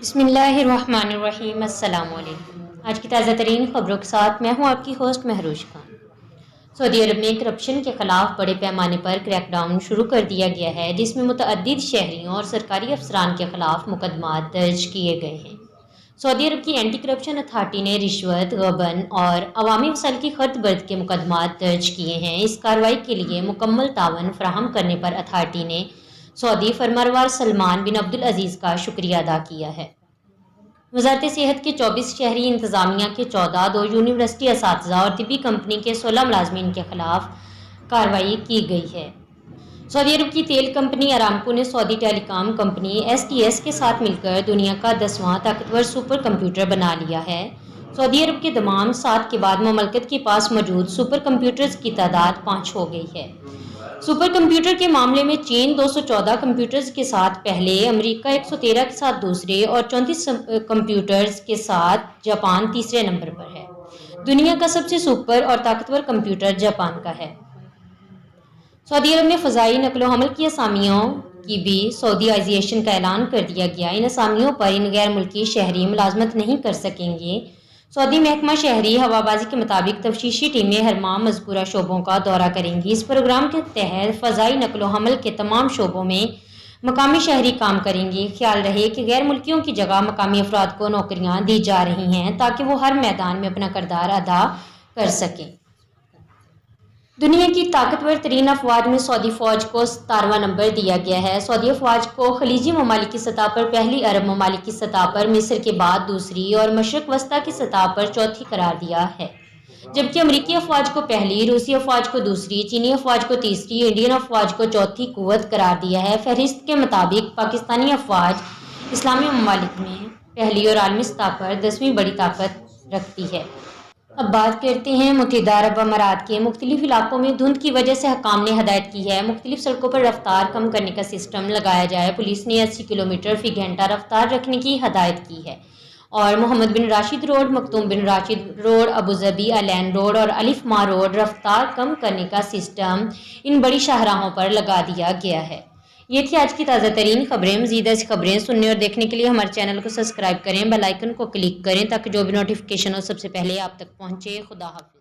बिस्मिल्लाहिर्रहमानिर्रहीम। अस्सलाम वालेकुम। आज की ताज़ा तरीन खबरों के साथ मैं हूँ आपकी होस्ट महरोश खान। सऊदी अरब में करप्शन के खिलाफ बड़े पैमाने पर क्रैकडाउन शुरू कर दिया गया है, जिसमें मुतअद्दिद शहरियों और सरकारी अफसरान के खिलाफ मुकदमात दर्ज किए गए हैं। सऊदी अरब की एंटी करप्शन अथॉरिटी ने रिश्वत, गबन और अवामी वसाइल की खर्द बर्द के मुकदमात दर्ज किए हैं। इस कार्रवाई के लिए मुकम्मल तावन फराहम करने पर अथॉरिटी ने सऊदी फरमानरवार सलमान बिन अब्दुल अजीज़ का शुक्रिया अदा किया है। वजारत सेहत के 24 शहरी इंतजामिया के 14, 2 यूनिवर्सिटी असातिज़ा और तिब्बी कंपनी के 16 मुलाजमीन के खिलाफ कार्रवाई की गई है। सऊदी अरब की तेल कंपनी अरामको ने सऊदी टेलीकॉम कंपनी STS के साथ मिलकर दुनिया का 10वां ताकतवर सुपर कंप्यूटर बना लिया है। सऊदी अरब के दमाम 7 के बाद ममलकत के पास मौजूद सुपर कंप्यूटर्स की तादाद 5 हो गई है। सुपर कंप्यूटर के मामले में चीन 214 कंप्यूटर्स के साथ पहले, अमेरिका 113 के साथ दूसरे और 34 कंप्यूटर्स के साथ जापान तीसरे नंबर पर है। दुनिया का सबसे सुपर और ताकतवर कंप्यूटर जापान का है। सऊदी अरब में फ़ज़ाई नकलो हमल की असामियों की भी सऊदीआइजेशन का ऐलान कर दिया गया। इन असामियों पर इन गैर मुल्की शहरी मुलाजमत नहीं कर सकेंगे। सऊदी महकमा शहरी हवाबाजी के मुताबिक तफ्तीशी टीमें हर माह मज़कूरा शोबों का दौरा करेंगी। इस प्रोग्राम के तहत फ़ज़ाई नकलो हमल के तमाम शोबों में मकामी शहरी काम करेंगे। ख्याल रहे कि गैर मुल्कियों की जगह मकामी अफराद को नौकरियाँ दी जा रही हैं ताकि वो हर मैदान में अपना किरदार अदा कर सकें। दुनिया की ताकतवर तरीन अफवाज में सऊदी फ़ौज को 17वां नंबर दिया गया है। सऊदी अफवाज को खलीजी ममालिक की सतह पर पहली, अरब ममालिक की सतह पर मिस्र के बाद दूसरी और मशरक वस्ता की सतह पर चौथी करार दिया है, जबकि अमरीकी अफवाज को पहली, रूसी अफवाज को दूसरी, चीनी अफवाज को तीसरी, इंडियन अफवाज को चौथी कुव्वत करार दिया है। फहरिस्त के मुताबिक पाकिस्तानी अफवाज इस्लामी ममालिक में पहली और आलमी सतह पर 10वीं बड़ी ताकत रखती है। अब बात करते हैं मुत्तहिदा अरब अमारात के मुख्तलिफ इलाकों में धुंध की वजह से हकाम ने हदायत की है मुख्तलिफ सड़कों पर रफ्तार कम करने का सिस्टम लगाया जाए। पुलिस ने 80 किलोमीटर फी घंटा रफ्तार रखने की हदायत की है और मोहम्मद बिन राशिद रोड, मखदूम बिन राशिद रोड, अबूजबी अलैन रोड और अलिफ माह रोड रफ्तार कम करने का सिस्टम इन बड़ी शाहराहों पर लगा दिया गया है। ये थी आज की ताज़ा तरीन खबरें। मज़ीद ऐसी खबरें सुनने और देखने के लिए हमारे चैनल को सब्सक्राइब करें, बेल आइकन को क्लिक करें ताकि जो भी नोटिफिकेशन हो सबसे पहले आप तक पहुँचे। खुदा हाफ़िज़।